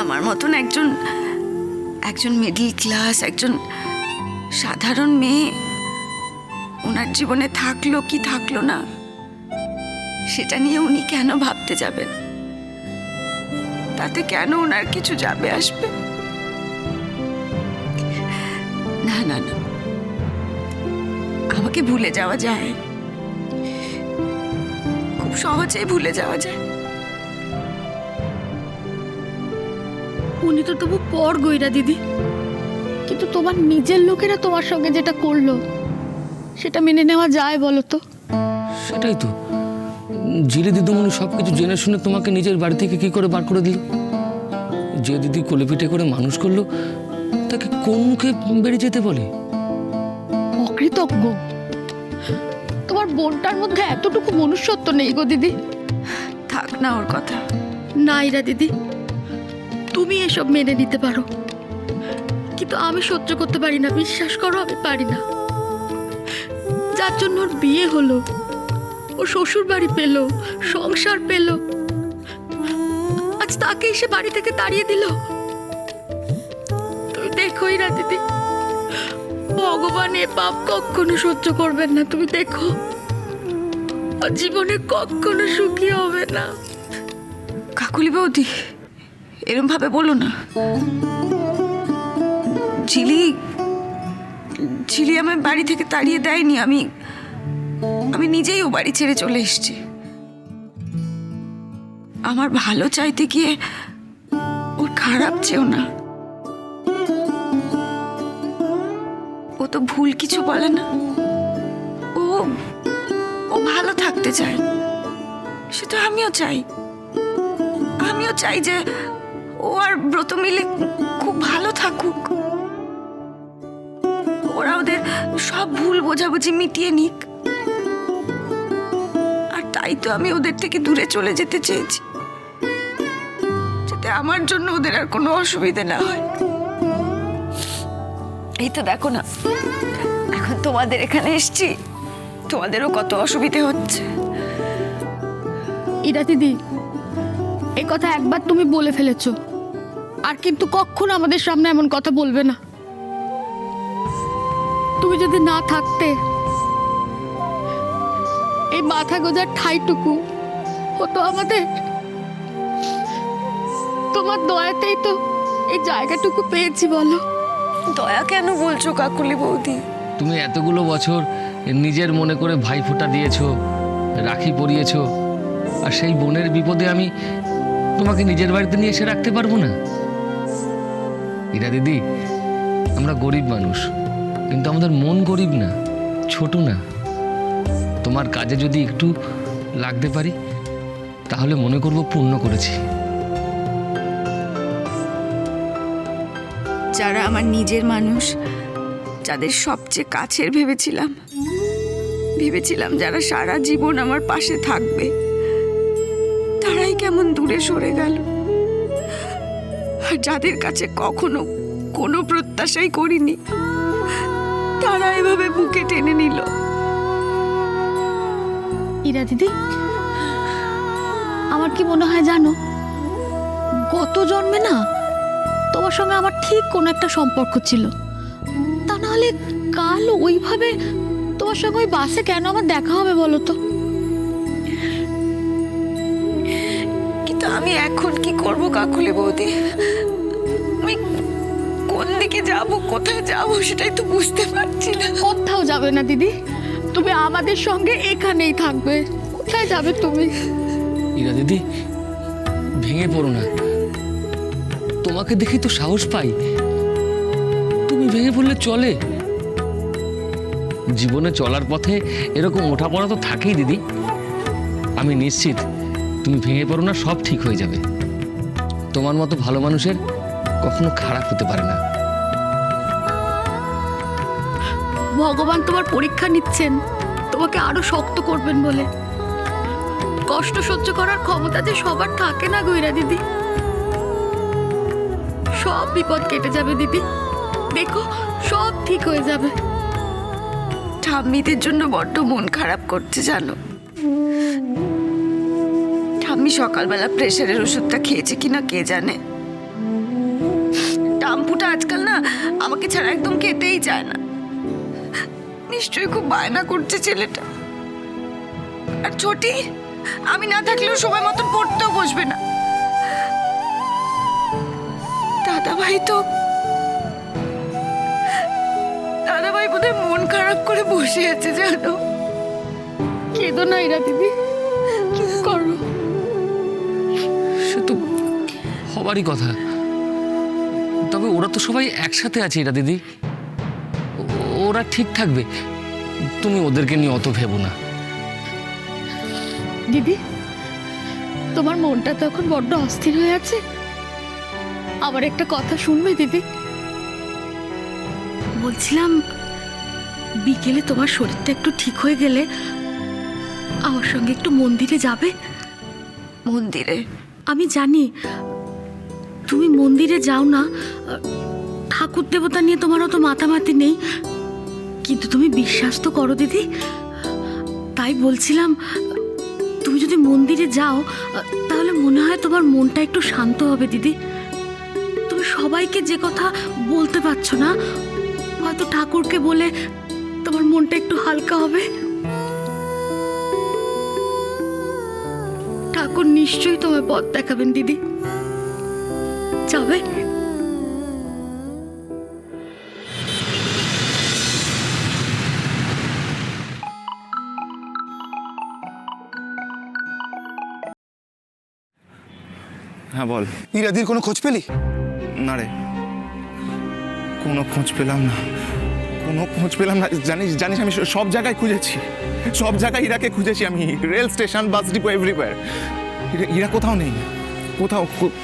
আমার মতন একজন একজন মিডল ক্লাস, একজন সাধারণ মেয়ে ওনার জীবনে থাকলো কি থাকলো না সেটা নিয়ে উনি কেন ভাবতে যাবেন? তাতে কেন ওনার কিছু যাবে আসবে? না না না, আমাকে ভুলে যাওয়া যায়, খুব সহজেই ভুলে যাওয়া যায়। উনি তো তবু পর গইরা দিদি, কিন্তু তোমার নিজের লোকেরা তোমার সঙ্গে যেটা করলো সেটা মেনে নেওয়া যায় বলো তো? সেটাই তো, ঝিলে দিদিমণি সব কিছু জেনে শুনে তোমাকে নিজের বাড়ি থেকে কি করে বার করে দিল? যে দিদি কোলে পিঠে করে মানুষ করলো তাকে কোন মুখে বেরিয়ে যেতে বলে? অকৃতজ্ঞ। তোমার বোনটার মধ্যে এতটুকু মনুষ্যত্ব নেই গো দিদি। থাক না ওর কথা। না ইরা দিদি, তুমি এসব মেনে নিতে পারো, কিন্তু আমি সহ্য করতে পারি না, বিশ্বাস করো আমি পারি না। যার জন্য ওর বিয়ে হলো, ও শ্বশুর বাড়ি পেল, সংসার পেল, আজ তাকে এসে বাড়ি থেকে তাড়িয়ে দিল। তুমি দেখো ইরা দিদি, ভগবান এ পাপ কখনো সহ্য করবেন না। তুমি দেখো, ওর জীবনে কখনো সুখী হবে না। কাকুলি বৌদি, এরম ভাবে বলো না। ঝিলি ঝিলি আমার বাড়ি থেকে তাড়িয়ে দেয়নি, আমি নিজেই ও বাড়ি ছেড়ে চলে এসেছি। আমার ভালো চাইতে গিয়ে ওর খারাপ চেও না। ও তো ভুল কিছু বলে না, ও ও ভালো থাকতে চায়, সেটা আমিও চাই। আমিও চাই যে ও আর ব্রত মিলে খুব ভালো থাকুক, ওরা ওদের সব ভুল বোঝাবুঝি মিটিয়ে নিক। আর তাই তো আমি ওদের থেকে দূরে চলে যেতে চেয়েছি, যাতে আমার জন্য ওদের আর কোনো অসুবিধা না হয়। এই তো দেখো না, এখন তোমাদের এখানে এসছি, তোমাদেরও কত অসুবিধে হচ্ছে। ইরা দিদি, এই কথা একবার তুমি বলে ফেলেছো, আর কিন্তু কখনো আমাদের সামনে এমন কথা বলবে না। তুমি যদি না থাকতে, এই মাথা গোজার ঠাইটুকু হতো আমাদের। তোমার দয়াতেই তো এই জায়গাটুকু পেয়েছি বলো। দয়া কেন বলছো কাকুলি বৌদি? তুমি এতগুলো বছর নিজের মনে করে ভাইফোঁটা দিয়েছো, রাখি পরিয়েছো, আর সেই বোনের বিপদে আমি তোমাকে নিজের বাড়িতে নিয়ে এসে রাখতে পারবো না? ইরা দিদি, আমরা গরিব মানুষ, কিন্তু আমাদের মন গরিব না, ছোট না। তোমার কাজে যদি একটু লাগতে পারি তাহলে মনে করব পূর্ণ করেছি। যারা আমার নিজের মানুষ, যাদের সবচেয়ে কাছের ভেবেছিলাম যারা সারা জীবন আমার পাশে থাকবে, তারাই কেমন দূরে সরে গেল। আর যাদের কাছে কখনো কোনো প্রত্যাশাই করিনি, তারা এভাবে বুকে টেনে নিল। ইরা দিদি, আমার কি মনে হয় জানো, গত জন্মে না তোমার সঙ্গে আমার ঠিক কোনো একটা সম্পর্ক ছিল। তা নাহলে কাল ওইভাবে তোমার সঙ্গে ওই বাসে কেন আমার দেখা হবে বলো তো? কিন্তু আমি এখন কি করব কাকুলি বৌদি? আমি কোন দিকে যাব, কোথায় যাব সেটাই তো বুঝতে পারছি না। কোথাও যাবে না দিদি, তুমি আমাদের সঙ্গে এখানেই থাকবে। কোথায় যাবে তুমি? ইরা দিদি, ভেঙে পড়ো না, তোমাকে দেখি তো সাহস পাই। তুমি ভেঙে পড়লে চলে? জীবনে চলার পথে এরকম ওঠাপড়া তো থাকেই দিদি। আমি নিশ্চিত তুমি ভেঙে পড়ো না, সব ঠিক হয়ে যাবে। তোমার মতো ভালো মানুষের কখনো খারাপ হতে পারে না। ভগবান তোমার পরীক্ষা নিচ্ছেন, তোমাকে আরো শক্ত করবেন বলে। কষ্ট সহ্য করার ক্ষমতা যে সবার থাকে না গইরা দিদি। সব বিপদ কেটে যাবে দিদি, দেখো সব ঠিক হয়ে যাবে। ঠাম্মিদের জন্য বড্ড মন খারাপ করছে জানো। ঠাম্মি সকালবেলা প্রেশারের ওষুধটা খেয়েছে কিনা কে জানে। টাম্পুটা আজকাল না আমাকে ছাড়া একদম খেতেই চায় না। নিশ্চয়ই খুব বায়না করছে ছেলেটা। আর ছোটি, আমি না থাকলেও সময় মতন পড়তেও বসবে না। দাদাভাই বোধহয় মন খারাপ করে বসে আছে জানো। কেঁদো না ইরা দিদি, চুপ করো। সে তো হবারই কথা, তবে ওরা তো সবাই একসাথে আছে এরা দিদি, ওরা ঠিক থাকবে। তুমি ওদেরকে নিয়ে অত ভেবো না। দিদি, তোমার মনটা তো এখন বড্ড অস্থির হয়ে আছে। আমার একটা কথা শুনবে দিদি? বলছিলাম বিকেলে তোমার শরীরটা একটু ঠিক হয়ে গেলে আমার সঙ্গে একটু মন্দিরে যাবে। মন্দিরে? আমি জানি তুমি মন্দিরে যাও না, ঠাকুর দেবতা নিয়ে তোমার অত মাতামাতি নেই, কিন্তু তুমি বিশ্বাস তো করো দিদি। তাই বলছিলাম তুমি যদি মন্দিরে যাও তাহলে মনে হয় তোমার মনটা একটু শান্ত হবে দিদি। তুমি সবাইকে যে কথা বলতে পারছো না, হয়তো ঠাকুরকে বলে তোমার মনটা একটু হালকা হবে। ঠাকুর নিশ্চয়ই তোমায় পথ দেখাবেন দিদি। যাবে? হ্যাঁ বল। ইরাদির কোনো খোঁজ পেলি? না রে, কোনো খোঁজ পেলাম না, কোনো খোঁজ পেলাম না। জানিস জানিস আমি সব জায়গায় খুঁজেছি, সব জায়গায় ইরাকে খুঁজেছি আমি, rail station, bus depot, everywhere. Ira কোথাও নেই,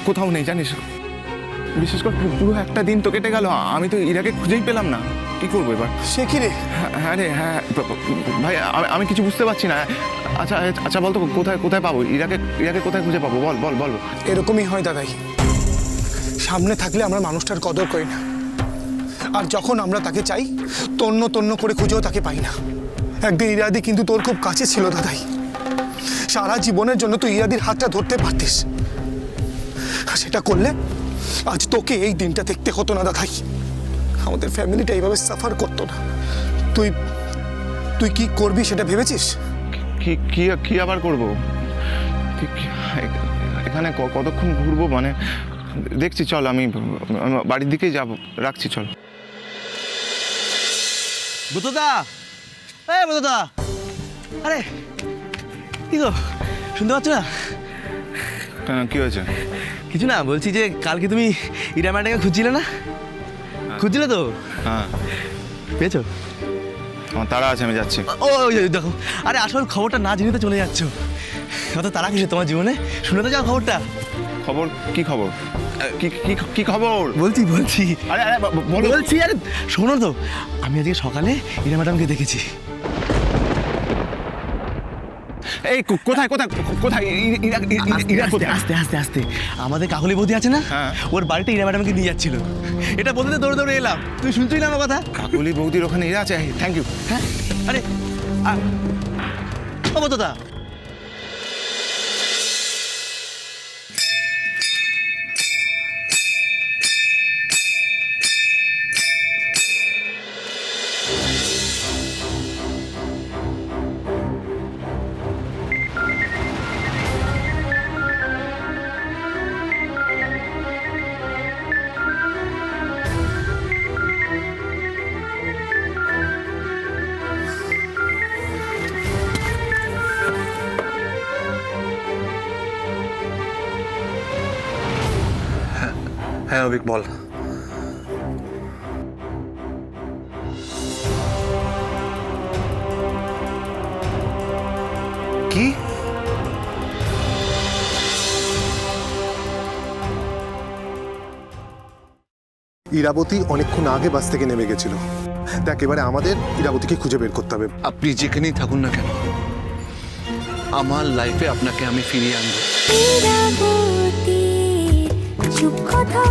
কোথাও নেই জানিস। বিশেষ করে পুরো একটা দিন তো কেটে গেল, আমি তো ইরাকে খুঁজেই পেলাম না। কি করবো এবার? সে কি রে? হ্যাঁ রে, হ্যাঁ ভাই, আমি কিছু বুঝতে পারছি না। আচ্ছা আচ্ছা বল তো, কোথায় পাবো ইরাকে কোথায় খুঁজে পাবো? বল। এরকমই হয় দাদাই, সামনে থাকলে আমরা মানুষটার কদর করি না, আর যখন আমরা তাকে চাই তন্ন করে খুঁজেও তাকে পাই না। একদিন ইরাদি কিন্তু তোর খুব কাছে ছিল দাদাই, সারা জীবনের জন্য তুই ইরাদির হাতটা ধরতে পারতিস, আর সেটা করলে আজ তোকে এই দিনটা দেখতে হতো না দাদাই, আমাদের ফ্যামিলিটা এইভাবে সাফার করতো না। তুই কি করবি সেটা ভেবেছিস? কি আবার করবো? এখানে কতক্ষণ ঘুরবো? মানে দেখছি, চল আমি বাড়ির দিকেই যাবো, রাখছি, চল। বুদ্ধদা, বুদ্ধদা, আরে কি গো, শুনতে পাচ্ছ না? কেন, কি হয়েছে? কিছু না, বলছি যে কালকে তুমি ইরা ম্যাডামকে খুঁজছিলে না? খুঁজছিলে তো? হ্যাঁ, পেয়েছো? আমার তাড়া আছে, আমি যাচ্ছি। ও দেখো, আরে আসল খবরটা না জেনে তো চলে যাচ্ছ। কত তারা কিসে তোমার জীবনে? শুনে তো যাও খবরটা। খবর? কি খবর? কি খবর? বলছি আরে বলো। বলছি, আরে শোনো তো, আমি আজকে সকালে ইরা ম্যাডামকে দেখেছি। এই কোথায় ইরা কোথায়? আস্তে আমাদের কাকলি বৌদি আছে না, হ্যাঁ। ওর বাড়িতে ইরা ম্যাডামকে নিয়ে যাচ্ছিল। এটা বলতে দৌড়ে এলাম, তুই শুনতেই না আমার কথা? কাকুলি বৌদির ওখানে ইরা আছে? Thank you. হ্যাঁ, আরে ও দাদা, হ্যাঁ অভিক, বল। কি? ইরাবতী অনেকক্ষণ আগে বাস থেকে নেমে গেছিল। দেখ, এবারে আমাদের ইরাবতীকে খুঁজে বের করতে হবে। আপনি যেখানেই থাকুন না কেন, আমার লাইফে আপনাকে আমি ফিরিয়ে আনবো। ইরাবতী, চুপ কথা